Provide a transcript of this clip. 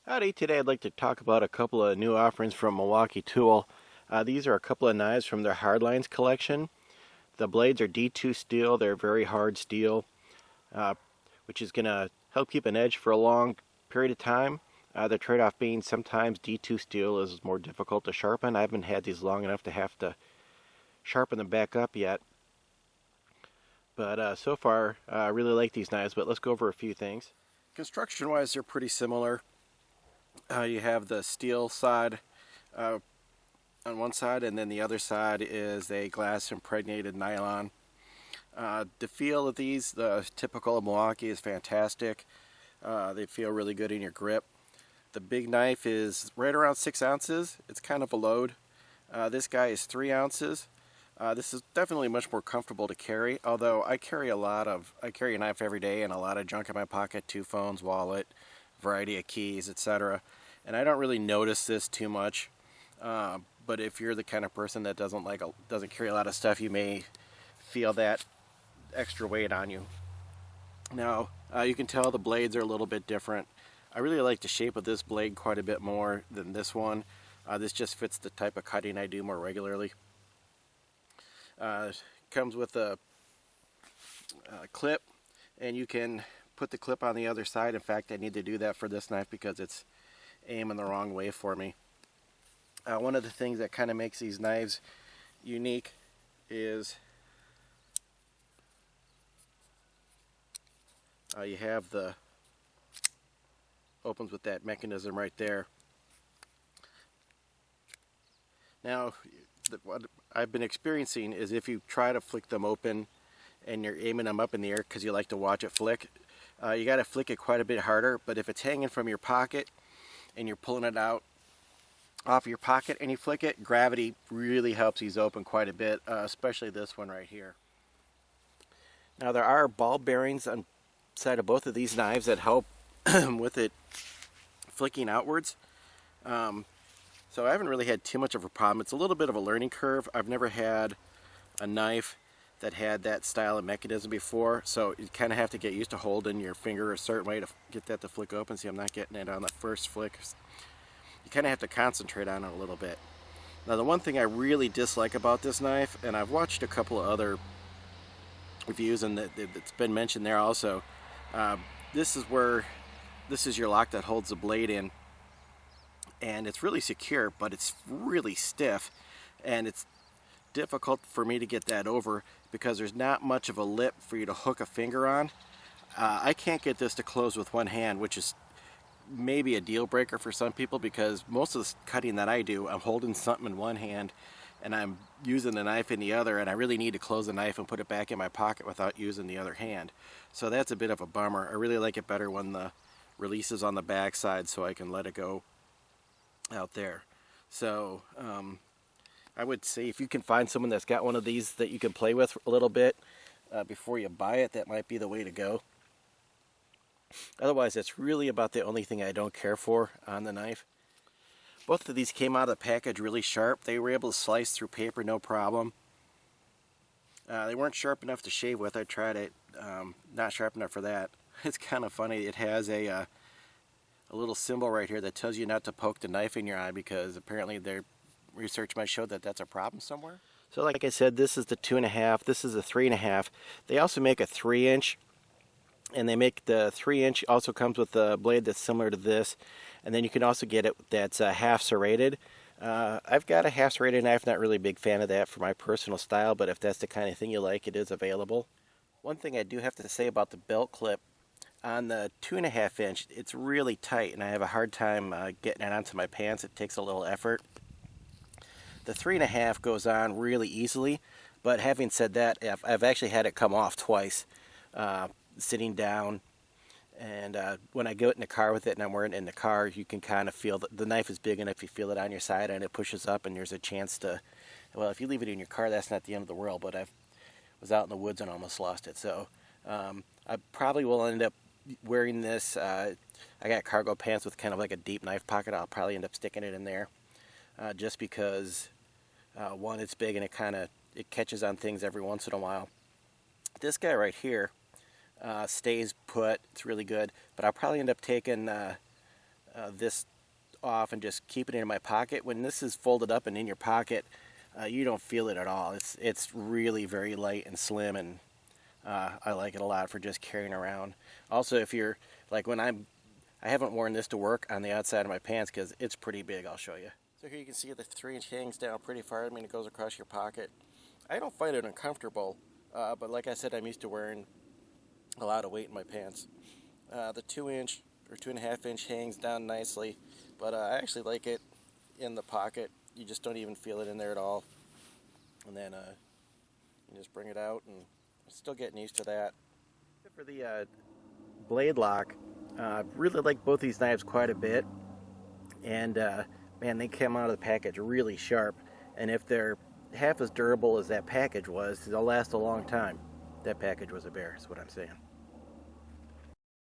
Howdy, today I'd like to talk about a couple of new offerings from Milwaukee Tool. These are a couple of knives from their Hardlines collection. The blades are D2 steel, they're very hard steel, which is going to help keep an edge for a long period of time. The trade-off being sometimes D2 steel is more difficult to sharpen. I haven't had these long enough to have to sharpen them back up yet. But so far, I really like these knives, but let's go over a few things. Construction-wise, they're pretty similar. You have the steel side on one side, and then the other side is a glass impregnated nylon. The feel of these, the typical of Milwaukee, is fantastic. They feel really good in your grip. The big knife is right around 6 ounces. It's kind of a load. This guy is 3 ounces. This is definitely much more comfortable to carry, although I carry a knife every day and a lot of junk in my pocket, 2 phones, wallet, variety of keys, etc. And I don't really notice this too much. But if you're the kind of person that doesn't carry a lot of stuff, you may feel that extra weight on you. Now, you can tell the blades are a little bit different. I really like the shape of this blade quite a bit more than this one. This just fits the type of cutting I do more regularly. Comes with a clip, and you can put the clip on the other side. In fact, I need to do that for this knife because it's aiming the wrong way for me. One of the things that kind of makes these knives unique is you have the opens with that mechanism right there. Now, what I've been experiencing is if you try to flick them open and you're aiming them up in the air because you like to watch it flick, you got to flick it quite a bit harder. But if it's hanging from your pocket and you're pulling it out off your pocket and you flick it, gravity really helps these open quite a bit, especially this one right here. Now, there are ball bearings on the side of both of these knives that help with it flicking outwards. So I haven't really had too much of a problem. It's a little bit of a learning curve. I've never had a knife that had that style of mechanism before, so you kind of have to get used to holding your finger a certain way to get that to flick open. See, I'm not getting it on the first flick. You kind of have to concentrate on it a little bit. Now, the one thing I really dislike about this knife, and I've watched a couple of other reviews and it's been mentioned there also, this is your lock that holds the blade in, and it's really secure, but it's really stiff, and it's difficult for me to get that over because there's not much of a lip for you to hook a finger on. I can't get this to close with one hand, which is maybe a deal breaker for some people, because most of the cutting that I do, I'm holding something in one hand and I'm using the knife in the other, and I really need to close the knife and put it back in my pocket without using the other hand. So that's a bit of a bummer. I really like it better when the release is on the back side so I can let it go out there. So I would say if you can find someone that's got one of these that you can play with a little bit before you buy it, that might be the way to go. Otherwise, that's really about the only thing I don't care for on the knife. Both of these came out of the package really sharp. They were able to slice through paper no problem. They weren't sharp enough to shave with. I tried it, not sharp enough for that. It's kind of funny. It has a little symbol right here that tells you not to poke the knife in your eye, because apparently their research might show that that's a problem somewhere. So like I said, this is the 2.5, this is the 3.5. They also make a 3-inch, and they make the 3-inch also comes with a blade that's similar to this, and then you can also get it that's half serrated. I've got a half serrated knife, not really a big fan of that for my personal style, but if that's the kind of thing you like, it is available. One thing I do have to say about the belt clip, on the 2.5 inch, it's really tight, and I have a hard time getting it onto my pants. It takes a little effort. The 3.5 goes on really easily, but having said that, I've actually had it come off twice, sitting down, and when I go in the car with it and I'm wearing it in the car, you can kind of feel the knife is big enough, you feel it on your side, and it pushes up, and there's a chance to, well, if you leave it in your car, that's not the end of the world, but I was out in the woods and almost lost it. So I probably will end up wearing this. I got cargo pants with kind of like a deep knife pocket. I'll probably end up sticking it in there just because one, it's big and it catches on things every once in a while. This guy right here stays put. It's really good, but I'll probably end up taking this off and just keep it in my pocket. When this is folded up and in your pocket, you don't feel it at all. It's really very light and slim, and I like it a lot for just carrying around. Also, if you're like I haven't worn this to work on the outside of my pants because it's pretty big. I'll show you. So here you can see the 3-inch hangs down pretty far. I mean, it goes across your pocket. I don't find it uncomfortable, but like I said, I'm used to wearing a lot of weight in my pants. The 2-inch or 2.5-inch hangs down nicely, but I actually like it in the pocket. You just don't even feel it in there at all. And then you just bring it out, and I'm still getting used to that. For the blade lock, really like both these knives quite a bit, and man, they come out of the package really sharp, and if they're half as durable as that package was, they'll last a long time. That package was a bear, is what I'm saying.